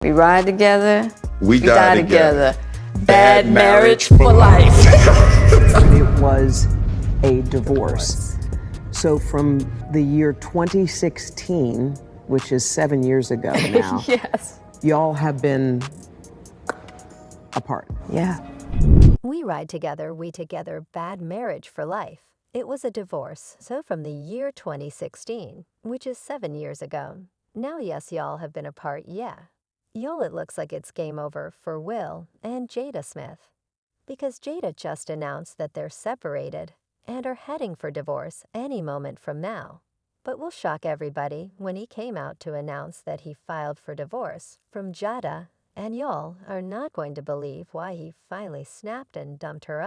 We ride together. We die together. Bad marriage for life. It was a divorce. So from the year 2016, which is 7 years ago now, Yes. y'all have been apart. Yeah. We ride together, we together, bad marriage for life. It was a divorce, so from the year 2016, which is 7 years ago. Now yes, y'all have been apart, yeah. Y'all, it looks like it's game over for Will and Jada Smith. Because Jada just announced that they're separated and are heading for divorce any moment from now. But we'll shock everybody when he came out to announce that he filed for divorce from Jada, and y'all are not going to believe why he finally snapped and dumped her.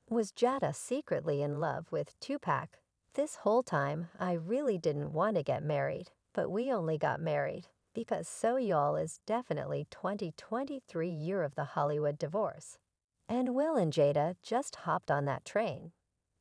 Was Jada secretly in love with Tupac? This whole time, I really didn't want to get married, but we only got married because so y'all is definitely 2023 year of the Hollywood divorce. And Will and Jada just hopped on that train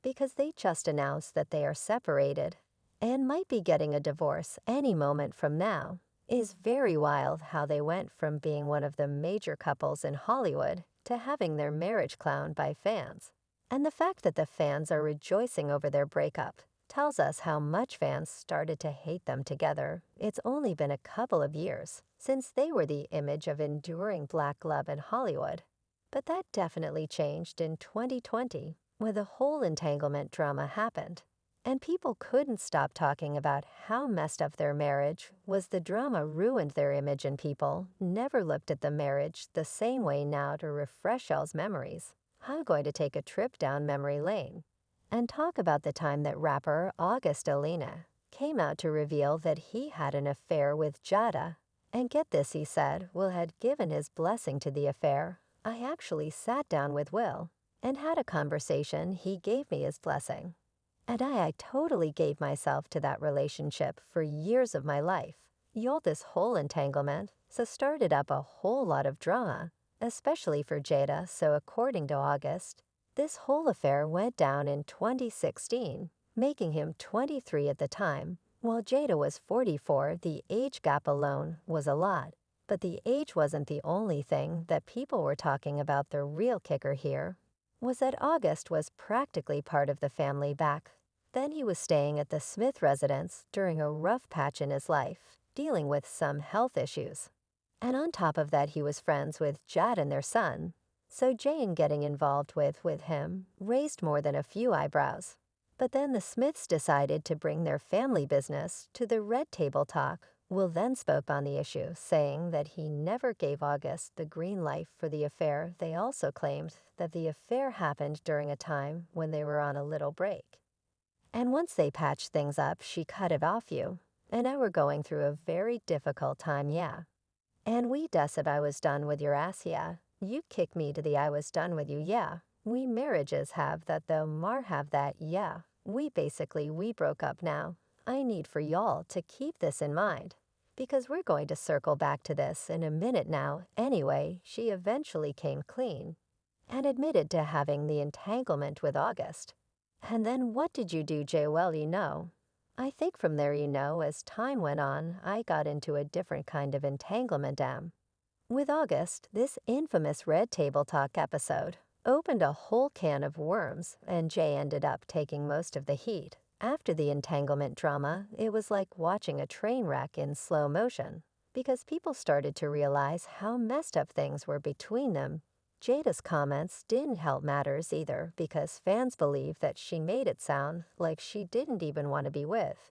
because they just announced that they are separated and might be getting a divorce any moment from now. Is very wild how they went from being one of the major couples in Hollywood to having their marriage clowned by fans. And the fact that the fans are rejoicing over their breakup tells us how much fans started to hate them together. It's only been a couple of years since they were the image of enduring black love in Hollywood. But that definitely changed in 2020 when the whole entanglement drama happened. And people couldn't stop talking about how messed up their marriage was. The drama ruined their image, and people never looked at the marriage the same way now. To refresh y'all's memories, I'm going to take a trip down memory lane and talk about the time that rapper Alsina came out to reveal that he had an affair with Jada. And get this, he said Will had given his blessing to the affair. I actually sat down with Will and had a conversation. He gave me his blessing. And I totally gave myself to that relationship for years of my life. Y'all, this whole entanglement so started up a whole lot of drama, especially for Jada. So according to August, this whole affair went down in 2016, making him 23 at the time, while Jada was 44. The age gap alone was a lot. But the age wasn't the only thing that people were talking about. The real kicker here was that August was practically part of the family back then. He was staying at the Smith residence during a rough patch in his life, dealing with some health issues. And on top of that, he was friends with Jad and their son. So Jane getting involved with him raised more than a few eyebrows. But then the Smiths decided to bring their family business to the Red Table Talk. Will then spoke on the issue, saying that he never gave August the green light for the affair. They also claimed that the affair happened during a time when they were on a little break. And once they patched things up, she cut it off you. And now we're going through a very difficult time, yeah. And we said I was done with your ass, yeah. You kicked me to the I was done with you, yeah. We marriages have that though, Mar have that, yeah. We broke up now. I need for y'all to keep this in mind, because we're going to circle back to this in a minute now. Anyway, she eventually came clean and admitted to having the entanglement with August. And then what did you do, Jay? Well, I think from there, as time went on, I got into a different kind of entanglement. With August, this infamous Red Table Talk episode opened a whole can of worms, and Jay ended up taking most of the heat. After the entanglement drama, it was like watching a train wreck in slow motion, because people started to realize how messed up things were between them. Jada's comments didn't help matters either, because fans believe that she made it sound like she didn't even want to be with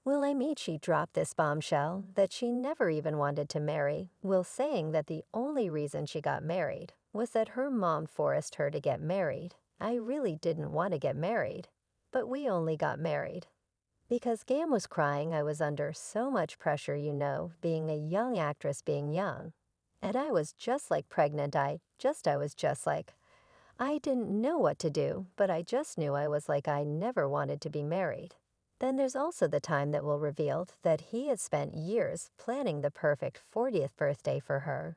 Will. She dropped this bombshell that she never even wanted to marry Will, saying that the only reason she got married was that her mom forced her to get married. I really didn't want to get married, but we only got married because Gam was crying. I was under so much pressure, being a young actress, being young. And I was just like pregnant. I was just like, I didn't know what to do, but I just knew I was like, I never wanted to be married. Then there's also the time that Will revealed that he had spent years planning the perfect 40th birthday for her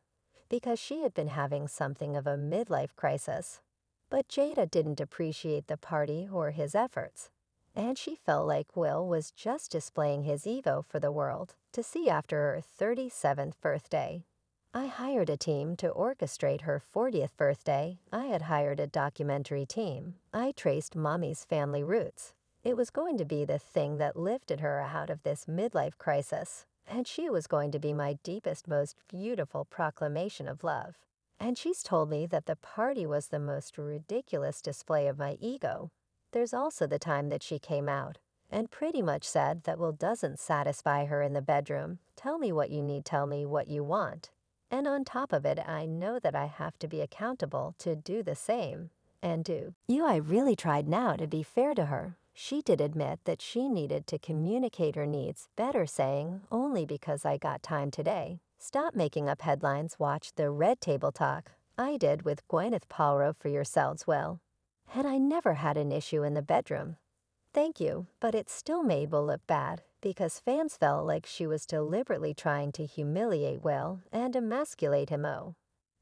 because she had been having something of a midlife crisis. But Jada didn't appreciate the party or his efforts, and she felt like Will was just displaying his ego for the world to see after her 37th birthday. I hired a team to orchestrate her 40th birthday. I had hired a documentary team. I traced Mommy's family roots. It was going to be the thing that lifted her out of this midlife crisis, and she was going to be my deepest, most beautiful proclamation of love. And she's told me that the party was the most ridiculous display of my ego. There's also the time that she came out and pretty much said that Will doesn't satisfy her in the bedroom. Tell me what you need, tell me what you want. And on top of it, I know that I have to be accountable to do the same. And do. I really tried now to be fair to her. She did admit that she needed to communicate her needs better, saying, only because I got time today. Stop making up headlines, watch the Red Table Talk. I did with Gwyneth Paltrow for yourselves, Will. And I never had an issue in the bedroom. Thank you, but it still made Will look bad, because fans felt like she was deliberately trying to humiliate Will and emasculate him. Oh.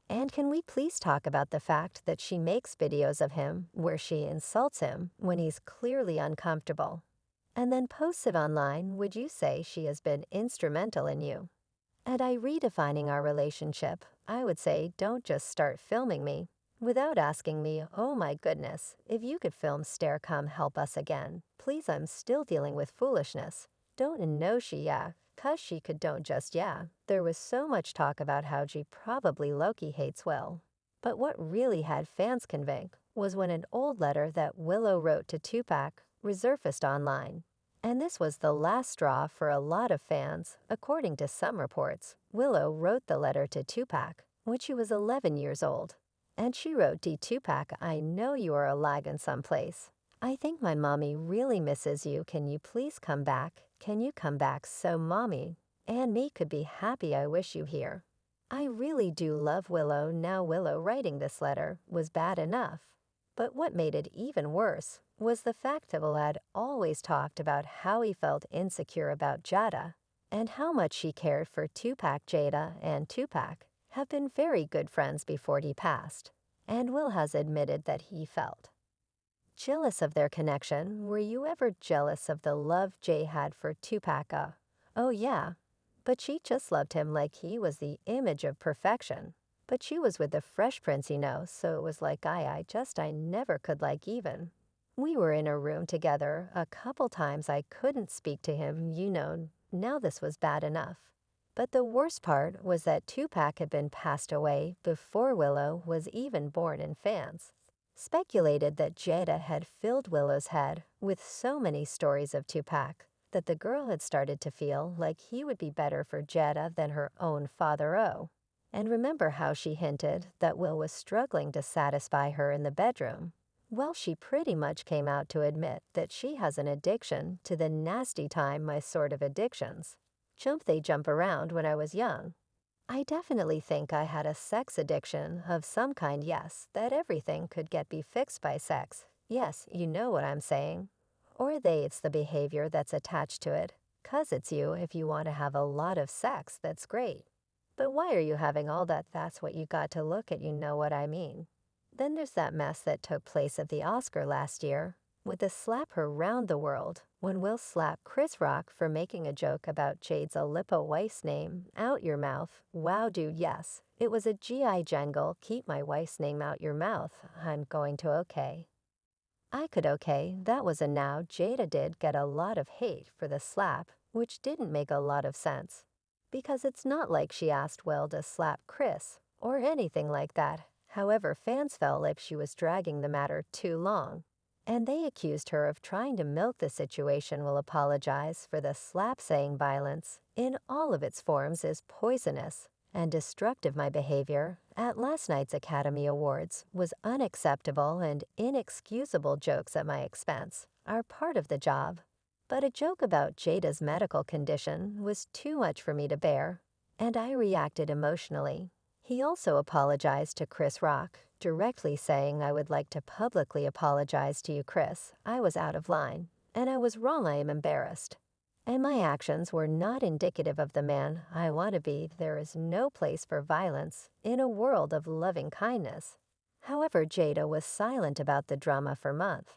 And can we please talk about the fact that she makes videos of him where she insults him when he's clearly uncomfortable, and then posts it online? Would you say she has been instrumental in you? And I redefining our relationship, I would say don't just start filming me without asking me, oh my goodness, if you could film stare come help us again. Please, I'm still dealing with foolishness. Don't know she yeah. 'Cause she could don't just yeah. There was so much talk about how she probably Loki hates Will. But what really had fans convinced was when an old letter that Willow wrote to Tupac resurfaced online. And this was the last straw for a lot of fans. According to some reports, Willow wrote the letter to Tupac when she was 11 years old. And she wrote to Tupac, I know you are alive in some place. I think my mommy really misses you. Can you please come back? Can you come back so mommy and me could be happy? I wish you here. I really do love Willow. Now Willow writing this letter was bad enough. But what made it even worse was the fact that Will had always talked about how he felt insecure about Jada and how much she cared for Tupac. Jada and Tupac have been very good friends before he passed, and Will has admitted that he felt jealous of their connection. Were you ever jealous of the love Jay had for Tupac? Oh yeah, but she just loved him like he was the image of perfection. But she was with the Fresh Prince, so it was like I never could like even. We were in a room together a couple times. I couldn't speak to him, now this was bad enough. But the worst part was that Tupac had been passed away before Willow was even born, and fans speculated that Jada had filled Willow's head with so many stories of Tupac that the girl had started to feel like he would be better for Jada than her own father. Oh. And remember how she hinted that Will was struggling to satisfy her in the bedroom? Well, she pretty much came out to admit that she has an addiction to the nasty time, my sort of addictions. They jump around when I was young. I definitely think I had a sex addiction of some kind, yes, that everything could be fixed by sex. Yes, you know what I'm saying. Or it's the behavior that's attached to it. 'Cause it's you, if you want to have a lot of sex, that's great. But why are you having all that? That's what you got to look at, you know what I mean. Then there's that mess that took place at the Oscar last year, with the slap her round the world, when Will slapped Chris Rock for making a joke about Jade's Alippa wife's name out your mouth. Wow, dude, yes. It was a GI jangle, keep my wife's name out your mouth. I'm going to okay. I could okay, that was a now. Jada did get a lot of hate for the slap, which didn't make a lot of sense. Because it's not like she asked Will to slap Chris, or anything like that. However, fans felt like she was dragging the matter too long, and they accused her of trying to milk the situation. Will apologize for the slap, saying violence in all of its forms is poisonous and destructive. My behavior at last night's Academy Awards was unacceptable, and inexcusable jokes at my expense are part of the job. But a joke about Jada's medical condition was too much for me to bear, and I reacted emotionally. He also apologized to Chris Rock, directly saying, I would like to publicly apologize to you, Chris. I was out of line, and I was wrong. I am embarrassed. And my actions were not indicative of the man I want to be. There is no place for violence in a world of loving kindness. However, Jada was silent about the drama for months.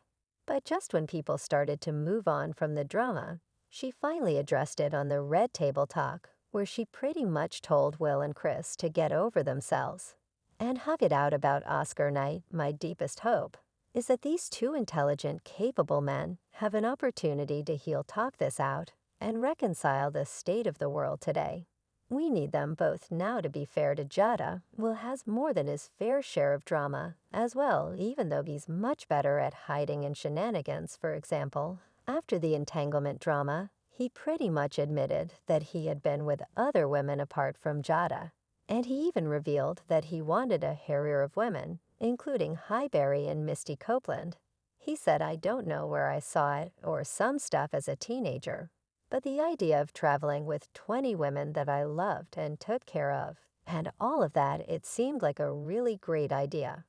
But just when people started to move on from the drama, she finally addressed it on the Red Table Talk, where she pretty much told Will and Chris to get over themselves. And hug it out about Oscar night, my deepest hope is that these two intelligent, capable men have an opportunity to talk this out and reconcile the state of the world today. We need them both now. To be fair to Jada, Will has more than his fair share of drama as well, even though he's much better at hiding and shenanigans. For example, after the entanglement drama, he pretty much admitted that he had been with other women apart from Jada, and he even revealed that he wanted a harrier of women, including Highberry and Misty Copeland. He said, "I don't know where I saw it or some stuff as a teenager, but the idea of traveling with 20 women that I loved and took care of, and all of that, it seemed like a really great idea."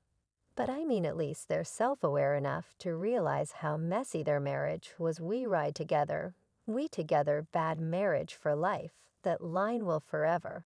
But I mean, at least they're self-aware enough to realize how messy their marriage was. We ride together, bad marriage for life. That line will forever